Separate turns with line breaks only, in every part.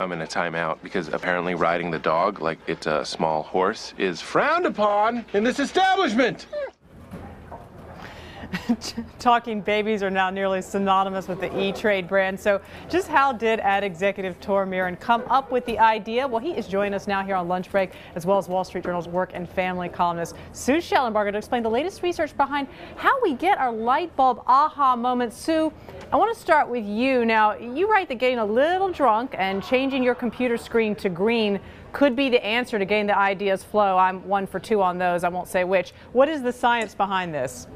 I'm in a timeout because apparently riding the dog like it's a small horse is frowned upon in this establishment.
Talking babies are now nearly synonymous with the E-Trade brand. So just how did ad executive Tor Mehren come up with the idea? Well, he is joining us now here on Lunch Break, as well as Wall Street Journal's work and family columnist Sue Shellenbarger to explain the latest research behind how we get our light bulb aha moments. Sue, I want to start with you. Now, you write that getting a little drunk and changing your computer screen to green could be the answer to getting the ideas flow. I'm 1 for 2 on those. I won't say which. What is the science behind this?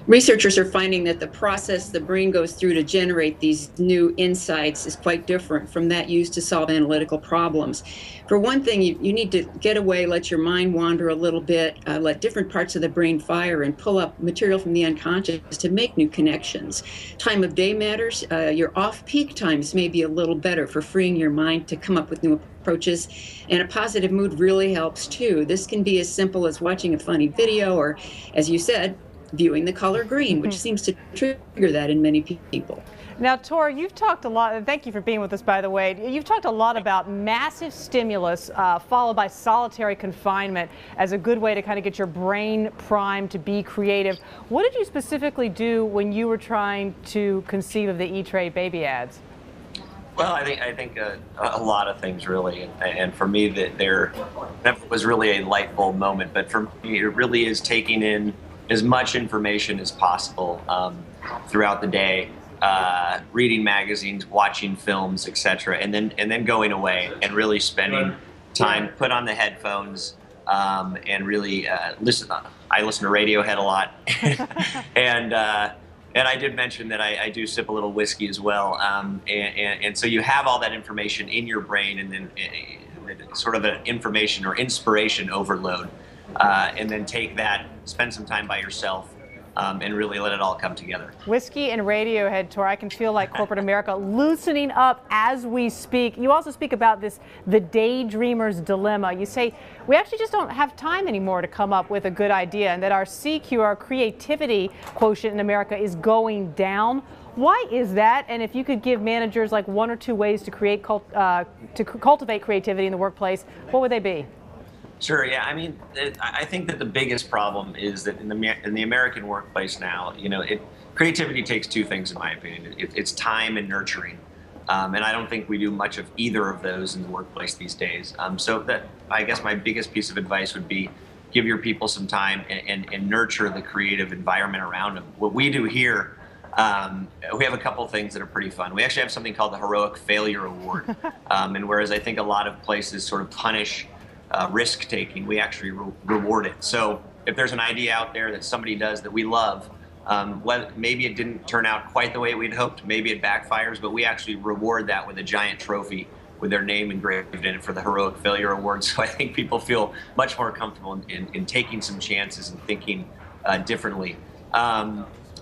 Researchers are finding that the process the brain goes through to generate these new insights is quite different from that used to solve analytical problems. For one thing, you need to get away, let your mind wander a little bit, let different parts of the brain fire and pull up material from the unconscious to make new connections. Time of day matters. Your off-peak times may be a little better for freeing your mind to come up with new approaches, and a positive mood really helps too. This can be as simple as watching a funny video or, as you said, viewing the color green, which seems to trigger that in many people.
Now, Tor, you've talked a lot, and thank you for being with us, by the way. You've talked a lot about massive stimulus followed by solitary confinement as a good way to kind of get your brain primed to be creative. What did you specifically do when you were trying to conceive of the E-Trade baby ads?
Well, I think a lot of things really, and for me that was really a light bulb moment. But for me, it really is taking in as much information as possible throughout the day, reading magazines, watching films, etc., and then going away and really spending time, put on the headphones, and really listen. I listen to Radiohead a lot, and I did mention that I do sip a little whiskey as well, and so you have all that information in your brain, and then sort of an information or inspiration overload. And then take that, spend some time by yourself, and really let it all come together.
Whiskey and Radiohead, Tor, I can feel like corporate America loosening up as we speak. You also speak about this, the daydreamer's dilemma. You say we actually just don't have time anymore to come up with a good idea, and that our CQ, our creativity quotient in America, is going down. Why is that? And if you could give managers like 1 or 2 ways to cultivate creativity in the workplace, what would they be?
Sure. Yeah. I mean, I think that the biggest problem is that in the American workplace now, creativity takes 2 things, in my opinion. It's time and nurturing, and I don't think we do much of either of those in the workplace these days. So that, I guess, my biggest piece of advice would be give your people some time and nurture the creative environment around them. What we do here, we have a couple things that are pretty fun. We actually have something called the Heroic Failure Award, and whereas I think a lot of places sort of punish risk-taking, we actually reward it. So if there's an idea out there that somebody does that we love, maybe it didn't turn out quite the way we'd hoped, maybe it backfires, but we actually reward that with a giant trophy with their name engraved in it for the Heroic Failure Award. So I think people feel much more comfortable in taking some chances and thinking differently.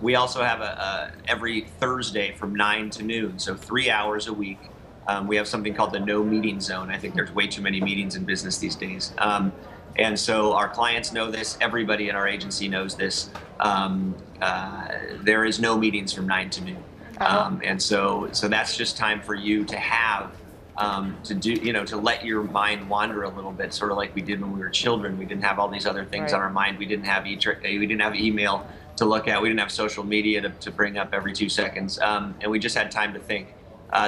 We also have every Thursday from 9 to noon, so 3 hours a week. We have something called the no meeting zone. I think there's way too many meetings in business these days. And so our clients know this, everybody in our agency knows this. There is no meetings from 9 to noon. And so that's just time for you to have, to let your mind wander a little bit, sort of like we did when we were children. We didn't have all these other things on our mind. We didn't have email to look at. We didn't have social media to bring up every 2 seconds. And we just had time to think.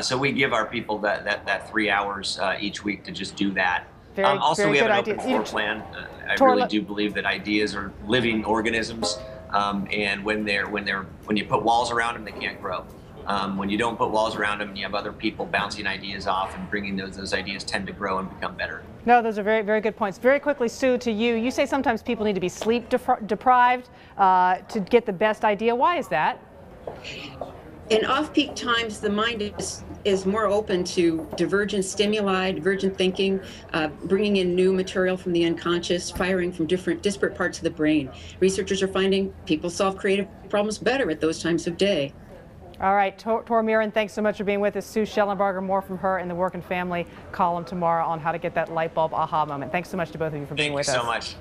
So we give our people that 3 hours each week to just do that. Also, we have an open floor plan. I really do believe that ideas are living organisms, and when you put walls around them, they can't grow. When you don't put walls around them and you have other people bouncing ideas off and bringing those ideas tend to grow and become better.
No, those are very, very good points. Very quickly, Sue, to you. You say sometimes people need to be sleep deprived to get the best idea. Why is that?
In off-peak times, the mind is more open to divergent stimuli, divergent thinking, bringing in new material from the unconscious, firing from disparate parts of the brain. Researchers are finding people solve creative problems better at those times of day.
All right, Tor Mehren, thanks so much for being with us. Sue Shellenbarger, more from her in the Work and Family column tomorrow on how to get that light bulb aha moment. Thanks so much to both of you for being with us.
Thank you so much.